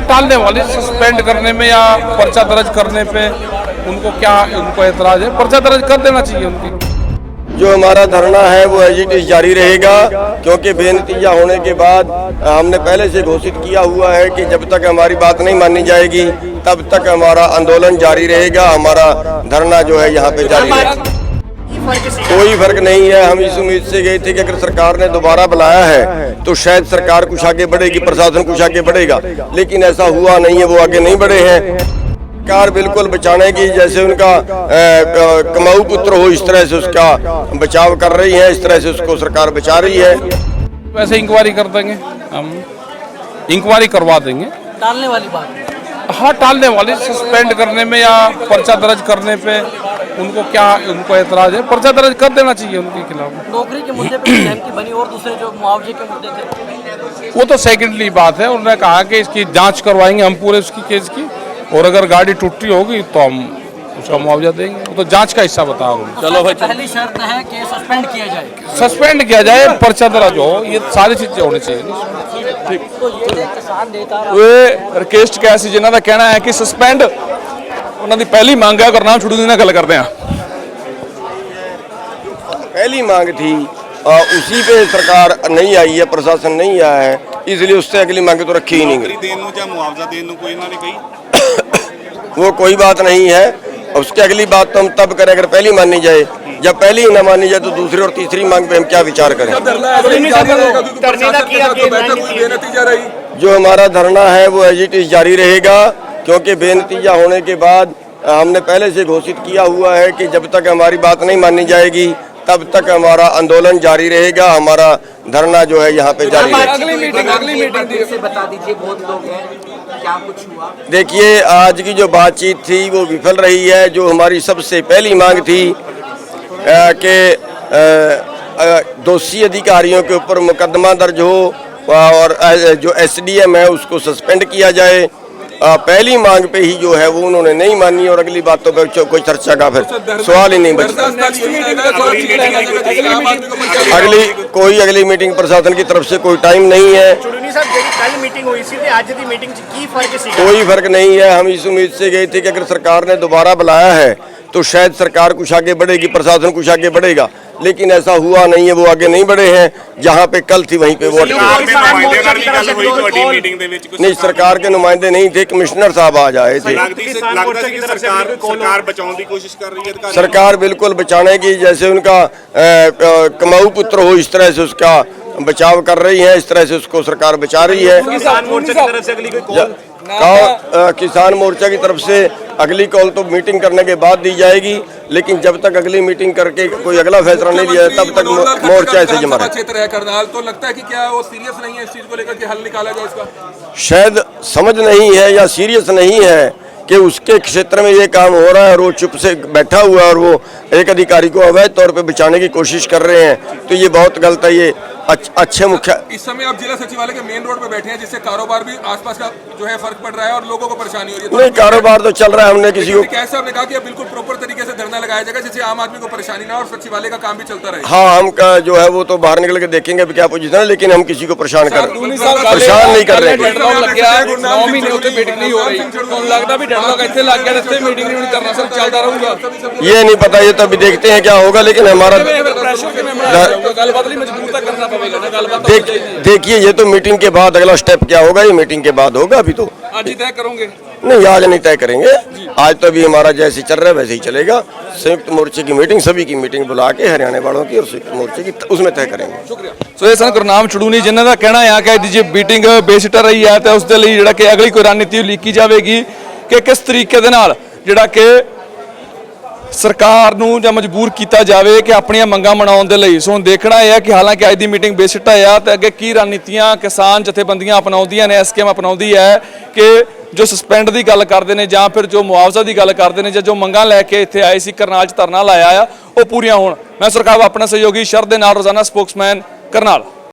टालने वाले सस्पेंड करने में या पर्चा दर्ज करने पे उनको एतराज है? पर्चा दर्ज कर देना चाहिए उनकी। जो हमारा धरना है वो एज इट इज जारी रहेगा, क्योंकि बेनतीजा होने के बाद हमने पहले से घोषित किया हुआ है कि जब तक हमारी बात नहीं मानी जाएगी तब तक हमारा आंदोलन जारी रहेगा। हमारा धरना जो है यहाँ पे जारी रहेगा। कोई फर्क नहीं है। हम इस उम्मीद से गए थे कि अगर सरकार ने दोबारा बुलाया है तो शायद सरकार कुछ आगे बढ़ेगी, प्रशासन कुछ आगे बढ़ेगा, लेकिन ऐसा हुआ नहीं है। वो आगे नहीं बढ़े हैं। सरकार बिल्कुल बचाने की, जैसे उनका कमाऊ पुत्र हो इस तरह से उसका बचाव कर रही है, इस तरह से उसको सरकार बचा रही है। वैसे इंक्वायरी कर देंगे, हम इंक्वायरी करवा देंगे। टालने वाली बात, हाँ, टालने वाले सस्पेंड करने में या पर्चा दर्ज करने पे उनको एतराज है? पर्चा दर्ज कर देना चाहिए उनके खिलाफ। नौकरी के मुद्दे पे सहमति बनी और दूसरे जो मुआवजे के मुद्दे थे वो तो सेकेंडरी बात है। उन्होंने कहा कि इसकी जांच करवाएंगे हम पूरे उसकी केस की, और अगर गाड़ी टूटी होगी तो हम उसका मुआवजा देंगे। वो तो जांच का हिस्सा बताओ। चलो भाई, पहली शर्त है कि सस्पेंड किया जाए, पर्चा दर्ज हो, ये सारी चीजें होनी चाहिए। तो ये किसान नेता रिक्वेस्ट क्या सी जिन्हों का कहना है कि सस्पेंड उन्होंने पहली मांग है। गुरनाम छुड़ू जी गल करते हैं। पहली मांग थी उसी पे सरकार नहीं आई है, प्रशासन नहीं आया है, इसलिए उससे अगली मांग तो रखी ही नहीं। वो कोई बात नहीं है। उसकी अगली बात तो हम तब करें अगर पहली मानी जाए। जब पहली ही ना मानी जाए तो दूसरी और तीसरी मांग पे हम क्या विचार करें। जो हमारा धरना है वो एज इट इज जारी रहेगा, क्योंकि बेनतीजा होने के बाद हमने पहले से घोषित किया हुआ है कि जब तक हमारी बात नहीं मानी जाएगी तब तक हमारा आंदोलन जारी रहेगा। हमारा धरना जो है यहाँ पे जारी रहेगा। अगली मीटिंग से बता दीजिए, बहुत लोग हैं, क्या कुछ हुआ? देखिए, आज की जो बातचीत थी वो विफल रही है। जो हमारी सबसे पहली मांग थी कि दोषी अधिकारियों के ऊपर मुकदमा दर्ज हो और जो एसडीएम है उसको सस्पेंड किया जाए, पहली मांग पे ही जो है वो उन्होंने नहीं मानी, और अगली बातों पे कोई चर्चा का फिर सवाल ही नहीं बचता। अगली मीटिंग प्रशासन की तरफ से कोई टाइम नहीं है। कोई फर्क नहीं है। हम इस उम्मीद से गए थे कि अगर सरकार ने दोबारा बुलाया है तो शायद सरकार कुछ आगे बढ़ेगी, प्रशासन कुछ आगे बढ़ेगा, लेकिन ऐसा हुआ नहीं है। वो आगे नहीं बढ़े हैं। जहाँ पे कल थी वहीं पे वो नहीं, सरकार के नुमाइंदे नहीं थे, कमिश्नर साहब आज आए थे। सरकार बिल्कुल बचाने की, जैसे उनका कमाऊ पुत्र हो इस तरह से उसका बचाव कर रही है, इस तरह से उसको सरकार बचा रही है। किसान मोर्चा की तरफ से अगली कॉल तो मीटिंग करने के बाद दी जाएगी, लेकिन जब तक अगली मीटिंग करके कोई अगला फैसला नहीं लिया तब तक मोर्चा ऐसे जमा रहे। क्षेत्र है करनाल, तो लगता है कि क्या वो सीरियस नहीं है इस चीज को लेकर के हल निकाला जाए इसका? शायद समझ नहीं है या सीरियस नहीं है कि उसके क्षेत्र में ये काम हो रहा है और वो चुप से बैठा हुआ है और वो एक अधिकारी को अवैध तौर पे बचाने की कोशिश कर रहे हैं, तो ये बहुत गलत है। ये अच्छे मुख्य इस समय आप जिला सचिवालय के मेन रोड पे बैठे हैं, जिससे कारोबार भी आसपास का जो है फर्क पड़ रहा है और लोगों को परेशानी हो रही है। नहीं, कारोबार तो चल रहा है। हमने किसी को कैसे हमने कहा कि बिल्कुल प्रॉपर तरीके से धरना लगाया जाएगा जिससे आम आदमी को परेशानी ना और सचिवालय का काम भी चलता रहे। हाँ, हम जो है वो तो बाहर निकल के देखेंगे अभी क्या पोजीशन है, लेकिन हम किसी को परेशान नहीं कर रहे हैं। ये नहीं पता, ये तो अभी देखते हैं क्या होगा, लेकिन हमारा देखिए ये तो मीटिंग के बाद अगला स्टेप क्या होगा, ये मीटिंग के बाद होगा। अभी तो आज ही तय करोगे? नहीं, आज नहीं तय करेंगे। आज तो अभी हमारा जैसे चल रहा है वैसे ही चलेगा। संयुक्त मोर्चे की मीटिंग, सभी की मीटिंग बुला के हरियाणा वालों की और संयुक्त मोर्चे की उसमें तय करेंगे। सो ये सन गुरनाम छुड़ू ने जिन्हों का कहना है कह दीजिए मीटिंग बेसिटर रही है तो उसके लिए जिहड़ा कि अगली कोई रणनीति लीकी जाएगी कि किस तरीके दे नाल जिहड़ा कि सरकार ਨੂੰ ਜਾਂ ਮਜਬੂਰ ਕੀਤਾ ਜਾਵੇ ਕਿ ਆਪਣੀਆਂ ਮੰਗਾਂ ਮਨਾਉਣ ਦੇ ਲਈ। ਸੋ ਹੁਣ ਦੇਖਣਾ ਇਹ ਹੈ ਕਿ ਹਾਲਾਂਕਿ ਅੱਜ ਦੀ ਮੀਟਿੰਗ ਬੇਸਿੱਟਾ ਆ ਤੇ ਅੱਗੇ ਕੀ ਰਣਨੀਤੀਆਂ ਕਿਸਾਨ ਜਥੇਬੰਦੀਆਂ ਅਪਣਾਉਂਦੀਆਂ ਨੇ, ਐਸਕੇਐਮ ਅਪਣਾਉਂਦੀ ਹੈ ਕਿ ਜੋ ਸਸਪੈਂਡ ਦੀ ਗੱਲ ਕਰਦੇ ਨੇ ਜਾਂ ਫਿਰ ਜੋ ਮੁਆਵਜ਼ਾ ਦੀ ਗੱਲ ਕਰਦੇ ਨੇ ਜਾਂ ਜੋ ਮੰਗਾਂ ਲੈ ਕੇ ਇੱਥੇ ਆਏ ਸੀ ਕਰਨਾਲ 'ਚ ਧਰਨਾ ਲਾਇਆ ਆ ਉਹ ਪੂਰੀਆਂ ਹੋਣ। ਮੈਂ ਸਰਕਾਰ ਆਪਣਾ ਸਹਿਯੋਗੀ ਸ਼ਰਦ ਦੇ ਨਾਲ ਰੋਜ਼ਾਨਾ ਸਪੋਕਸਮੈਨ ਕਰਨਾਲ।